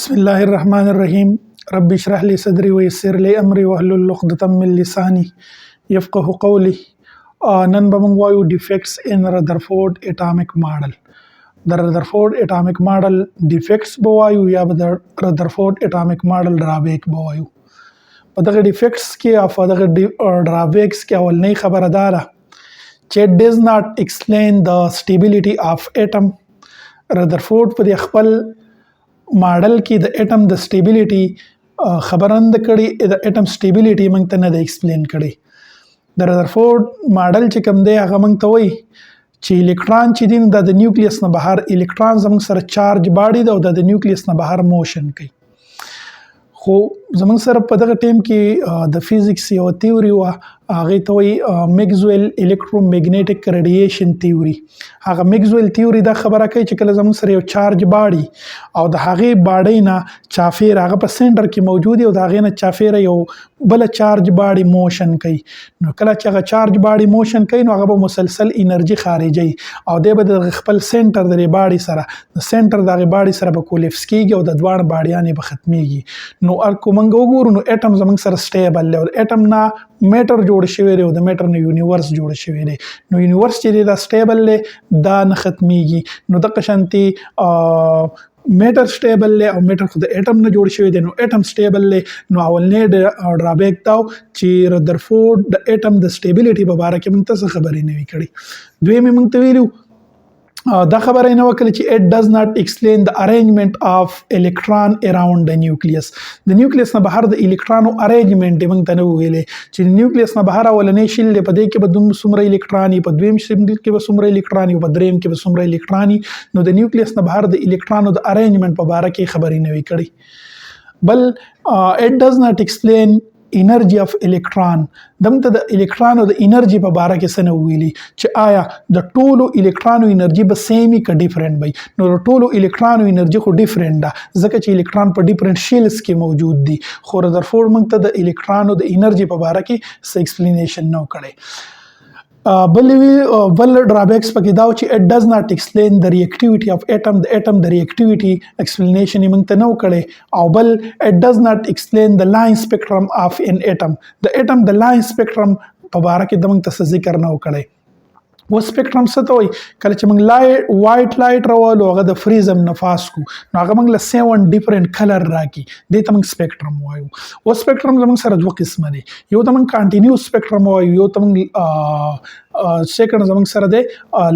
Bismillah الرحمن الرحیم رب اشرح لي صدري ويسر لي امري واحلل عقدة من لساني يفقهوا قولي. نن به موږ وایو defects in Rutherford atomic model. د Rutherford atomic model defects به وایو یا به د Rutherford atomic model ډرابیک به وایو. په دغه defects کې او په دغه ډرابیکس کې اولنۍ خبره دا ده چې it does not explain the stability of atom. Rutherford په خپل ماډل کې د اټم د سټیبیلیټي خبرند کړي، د اټم سټیبیلیټي موږ ته نه ده ایکسپلین کړي. د رذرفورد ماډل چې کوم دی هغه موږ ته وایي چې الکترون چې دی نو د نیوکلیس نه بهر الکترون زموږ سره چارج باډي ده او د نیوکلیس نه بهر موشن کوي. خو زموږ سره په دغه ټیم کې د فزیکس یو تیوري وه، هغې ته وایي میکسویل الکترومیګنیټک ریډیشن تیوري. هغه میکسویل تیوري دا خبره کوي چې کله زموږ سره یو چارج باډي او د هغې باډۍ نه چافیر هغه په سنټر کې موجود وي او د هغې نه چافیره یو بله چارج باډي موشن کوي، نو کله چې هغه چارج باډي موشن کوي نو هغه به مسلسل انرژي خارجوي او دی به د خپل سنټر د باډي سره د سنټر د هغې باډي سره به کولپس کېږي او د دواړه باډیانې به ختمیږي. نو که موږ وګورو نو اټم زموږ سره سټیبل دی او د اټم نه میټر جوړ شوی دی او د میټر نه یونیورس جوړ شوی دی. نو یونیورس چې دی دا سټیبل دی، دا نه ختمیږي. نو دغه شانتي میټر سټیبل دی او میټر خو د اټم نه جوړ شوی دی، نو اټم سټیبل دی. نو اولنی ډرابیک دا چې رذرفورد د اټم د سټیبیلیټي په باره کې موږ ته څه خبرې نه وي کړي. دویمې موږ ته ویلو دا خبره یې نه وکړه چې it does not explain the arrangement of electron around the nucleus. د نیوکلیس نه بهر د الکترونو ارینجمنټ یې موږ ته نه ویلې چې د نیوکلیس نه بهر اولنی شیل دی، په دې کې به څومره الکترون وي، په دویم شیل کې به څومره الکترون وي، په دریم کې به څومره الکترون وي. نو د نیوکلیس نه بهر د الکترونو د ارینجمنټ په باره کې خبرې نه وي کړي. بل it does not explain انرژي اف الکترون. دمته د الکترونو د انرژي په باره کې څه نه ویلي چې آیا د ټولو الکترونو انرژي به سیم وي که ډیفرنٹ وي. نو د ټولو الکترونو انرژي خو ډیفرنٹ ده ځکه چې الکترون په ډیفرنٹ شیلز کې موجود دي. خو رذرفورد موږ ته د الکترونو د انرژي په باره کې څه ایکسپلینیشن نه کړی. بل ډرابیکس پکې دا چې it does not explain the reactivity of atom. د اټم د reactivity explanation یې موږ ته نه کړی. او بل it does not explain the line spectrum of an atom. د اټم د لاین سپیکټرم په باره کې د موږ ته څه ذکر نه کړی. و سپیکټرم څه ته وایي؟ کله چې موږ وایټ لایټ راولو هغه د فریزم نه پاس کو نو هغه موږ له 7 ډیفرنٹ کلر راکړي، دې ته موږ سپیکټرم وایو. و سپیکټرم زموږ سره دوه قسمه دی، یو ته موږ کانټینیوس سپیکټرم وایو، یو ته موږ سیکنډ زموږ سره دی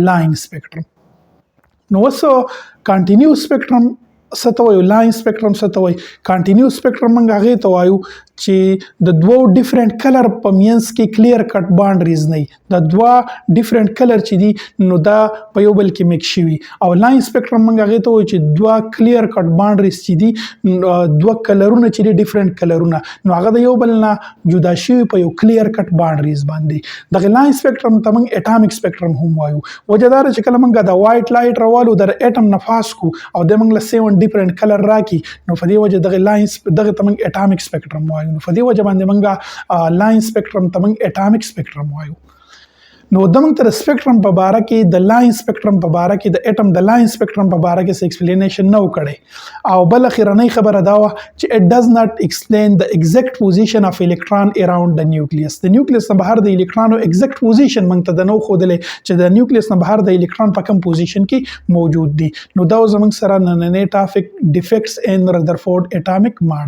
لاین سپیکټرم. نو اوس کانټینیوس سپیکټرم څه ته وایو، لاین سپیکټرم څه ته وایي؟ کانټینیوس سپیکټرم موږ هغې ته وایو چې د دوو ډیفرنٹ کلر په منځ کې کلیر کټ باونډریز نه وي. د دوه ډیفرنٹ کلر چې دي نو دا په یو بل کې میکس شوي. او لاین سپیکټرم موږ هغې ته وایو چې دوه کلیر کټ باونډریز چې دي، دوه کلرونه چې دي ډیفرنٹ کلرونه، نو هغه د یو بل نه جدا شوي په یو کلیر کټ باونډریز باندې. دغه لاین سپیکټرم ته موږ اټامیک سپیکټرم هم وایو. وجه دا ده چې کله موږ د وایټ لایټ راوالو د اټم نه پاس کو او د موږ له 7 ډیفرنٹ کلر راکړي، نو په دې وجه دغه لاین دغه ته موږ اټامیک سپیکټرم وایو. نو په دې وجه باندې موږ لاین سپیکټرم ته موږ اټامیک سپیکټرم وایو. نو د موږ ته د سپیکټرم په باره کې د لاین سپیکټرم په باره کې د اټم د لاین سپیکټرم په باره کې څه ایکسپلینیشن نه کړی. او بل اخرنۍ خبره دا وه چې it does not explain the exact position of electron around the nucleus. د نیوکلیس نه بهر د الکترونو exact position موږ ته د نو ښودلی چې د نیوکلیس نه بهر د الکترون په کوم پوزیشن کې موجود دي. نو دا زموږ سره نننۍ ټاپک defects in Rutherford atomic model.